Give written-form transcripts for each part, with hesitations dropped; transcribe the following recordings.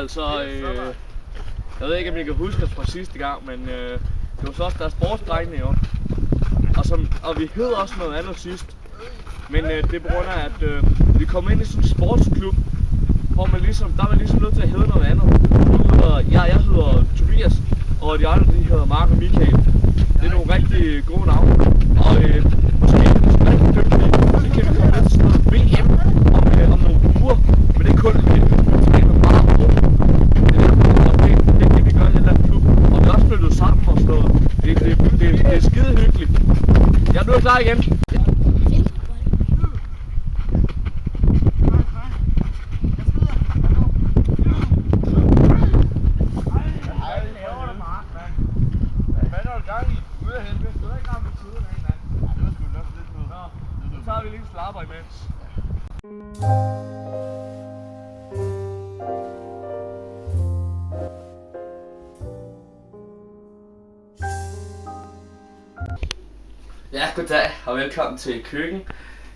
altså, jeg ved ikke om I kan huske os fra sidste gang, men det var så også der sportsdrengene jo. Og vi hed også noget andet sidst. Men det er på grund af, at vi kom ind i sådan en sportsklub, hvor man ligesom, der var ligesom nødt til at hedde noget andet. Jeg hedder Tobias, og de andre de hedder Mark og Michael. Det er nogle rigtig gode navne. Og måske hvis man er rigtig dygtige, så kan vi komme lidt til sådan noget VM om nogle uger. Men det er kun tilbage med meget rum. Det kan vi gøre i den der klub. Og vi er også flyttet sammen og sådan noget. Det er skide hyggeligt. Jeg er nu klar igen. Så har vi lige en slapper imens. Ja, goddag og velkommen til Køkken.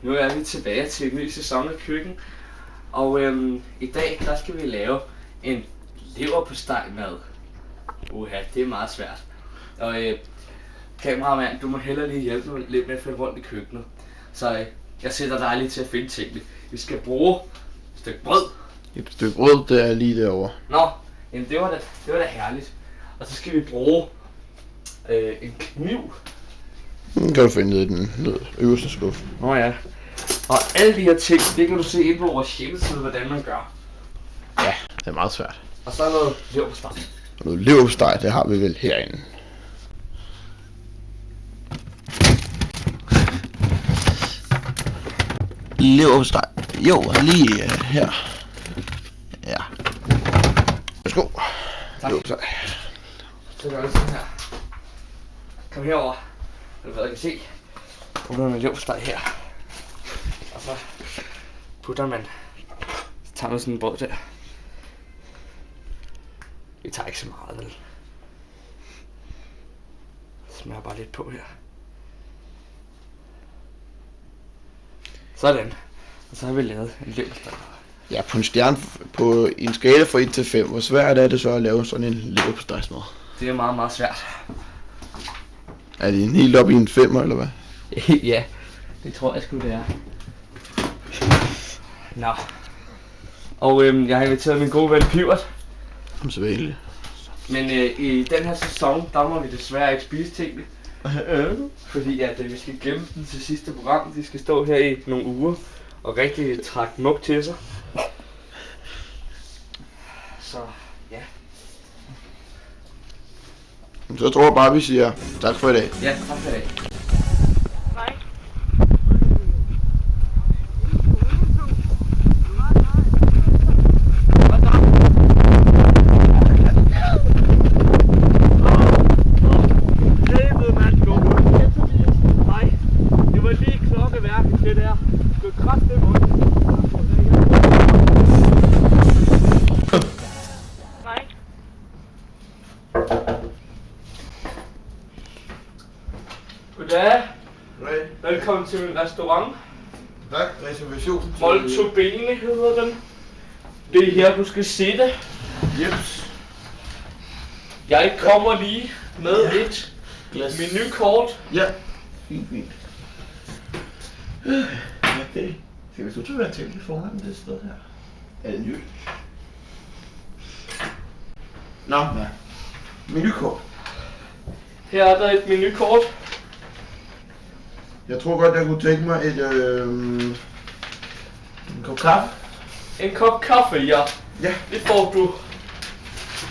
Nu er vi tilbage til en ny sæson af Køkken. Og i dag der skal vi lave en leverpostejmad. Det er meget svært. Og kameramand, du må hellere lige hjælpe mig lidt med at finde rundt i køkkenet. Så jeg sætter dig lige til at finde tingene. Vi skal bruge et stykke brød. Et stykke brød, det er lige derovre. Nå, jamen det var da herligt. Og så skal vi bruge en kniv. Den kan du finde nede i den øverste skuffe. Nå ja. Og alle de her ting, det kan du se inde på vores hjemmeside, hvordan man gør. Ja, det er meget svært. Og så er noget leverpostej. Og noget leverpostej, det har vi vel herinde. Leverpostej. Jo, lige her. Ja. Værsgo. Tak. Leverpostej. Så gør vi sådan her. Kom herover. Eller hvad jeg kan se. Putter man leverpostej her. Og så putter man. Så tager man sådan en brød der. Vi tager ikke så meget, vel? Smører bare lidt på her. Sådan. Og så har vi lavet en leverpostej. Ja, på en stjerne på en skala fra 1 til 5. Hvor svært er det så at lave sådan en leverpostejsmad? Det er meget, meget svært. Er det en helt op i en 5'er, eller hvad? Ja, det tror jeg sgu det er. Nå. Og jeg har inviteret min gode ven Pivert. Som så vælge. Men i den her sæson, der må vi desværre ikke spise tingene. Fordi at vi skal gemme den til sidste program. De skal stå her i nogle uger og rigtig trække mug til sig. Så ja. Så tror jeg bare, vi siger tak for i dag. Ja, tak for i dag. Hej. Goddag. Velkommen til min restaurant. Tak, reservation. Molto Bene hedder den. Det er her, du skal sidde. Jeps. Jeg kommer lige med et menukort. Ja, fint. Okay. Skal vi så til være til foran det sted her? Er det nyt? Nå, ja. Menukort. Her er der et menukort. Jeg tror godt, jeg kunne tænke mig en kop kaffe. En kop kaffe, ja. Ja. Det får du.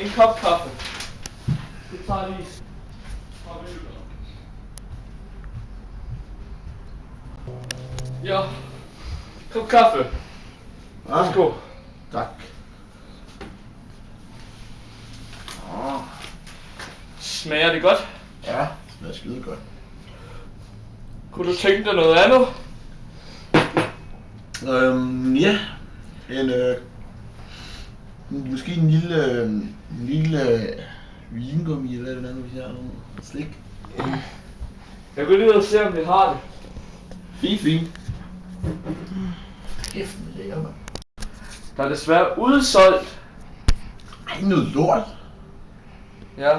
En kop kaffe. Det tager lige. Ja. Kop kaffe. Værsgo. Tak. Smager det godt? Ja, det smager skide godt. Kunne du tænke dig noget andet? Ja. Måske en lille vingummi, eller hvad det er, hvis jeg har noget slik. Jeg går lige ud og se, om vi har det. Fint. Kæft, det er lækkert, mand. Der er desværre udsolgt Ej, noget lort. Ja.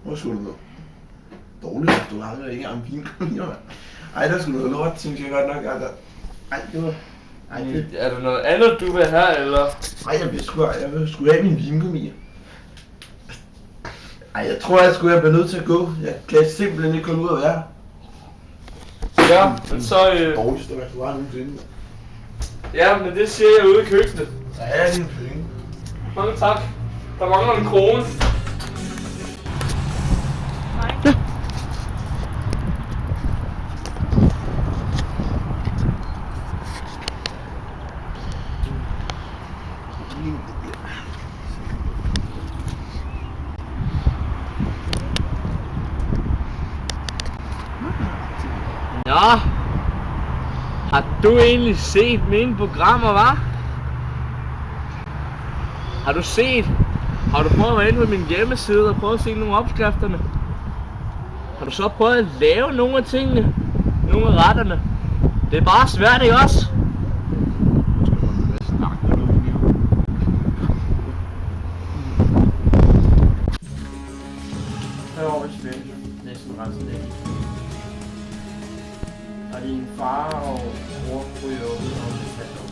Hvor skulle du noget? Dårligt restaurant, og ikke engang vingummi, mand. Ej, der skulle noget lort, synes jeg godt nok. Altså. Ej, det var... Ej, det... Er der noget andet, du vil have, eller? Ej, jeg vil sgu have min vingummi. Ej, jeg tror, jeg skulle have nødt til at gå. Jeg kan simpelthen ikke komme ud og være. Ja, men så... Dårligste restaurant nogensinde. Ja, men det siger jeg ude i køkkenet. Så er dine penge. Mange tak. Der mangler en krone. Nå, har du egentlig set mine programmer, hva'? Har du prøvet at være inde på min hjemmeside og prøvet at se nogle af opskrifterne? Har du så prøvet at lave nogle af tingene? Nogle af retterne? Det er bare svært, ikke også? Herovre i Sverige, næsten resten af det. Og din far og bror ryger ud og falder op.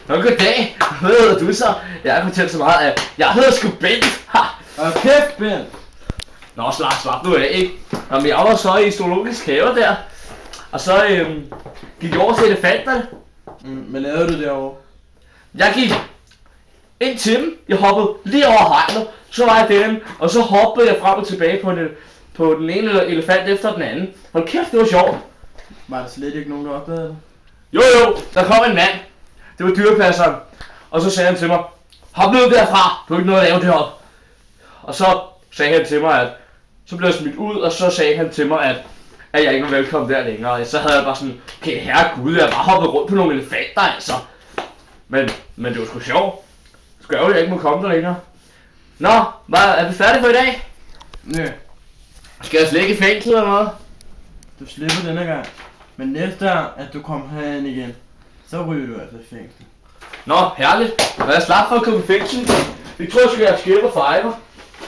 Nå, goddag. Hvad hedder du så? Jeg har fortalt så meget af. Jeg hedder sgu Bent. Og kæft, Ben! Nå, slap nu af, ikke? Nå, men jeg var så i zoologisk have der. Og så gik jeg over til elefanterne. Hvad lavede du derovre? Jeg gik ind til dem. Jeg hoppede lige over hegnet. Så var jeg dem. Og så hoppede jeg frem og tilbage på den ene elefant efter den anden. Hold kæft, det var sjovt. Var der slet ikke nogen, der opdagede det? Jo, der kom en mand. Det var dyrepasseren. Og så sagde han til mig, hop nu derfra, du har ikke noget at lave deroppe. Og så sagde han til mig, at så blev jeg smidt ud, og så sagde han til mig, at jeg ikke var velkommen der længere. Og så havde jeg bare sådan, okay, herregud, jeg har bare hoppet rundt på nogle elefanter, altså. Men det var sgu sjovt. Sgu ærgerligt, jeg ikke må komme der længere. Nå, er vi færdige for i dag? Næ. Skal jeg slet ikke i fængsel eller noget? Du slipper denne gang. Men næste gang, at du kommer herind igen, så ryger du altså i fængsel. Nå, herligt. Hvad er slap for at komme i fængsel? Det tror jeg skal jeg skære for Fiverr.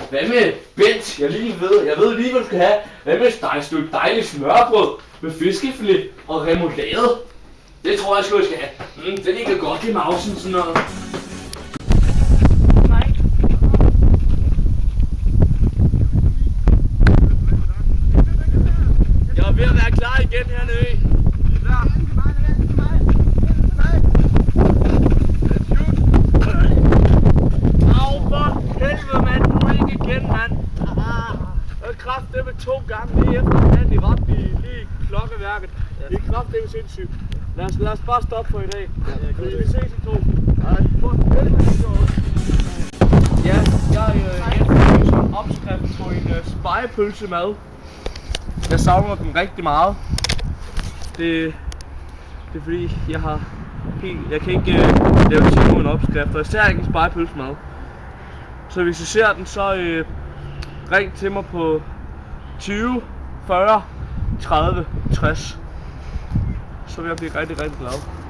Hvad med Bent? Jeg ved lige, hvad du skal have. Hvad med et stykke dejligt smørbrød med fiskefilet og remoulade? Det tror jeg sgu, jeg skal have. Det ligger godt i mausen, sådan noget. Jeg er ved at være klar igen hernede. Helvede, mand, du er ikke igen, mand. Jeg har kraftedeme 2 gange lige efter hinanden i ramt lige klokkeværket. Det er kraftedeme sindssygt. Lad os bare stoppe for i dag. Vi ses i 2. Ja, jeg efterlyser en opskrift på en spegepølsemad. Jeg savner den rigtig meget. Det er fordi, jeg kan ikke lave ting uden opskrift, og især ikke en spegepølsemad. Så hvis I ser den, så ring til mig på 20 40 30 60. Så vil jeg blive rigtig, rigtig glad.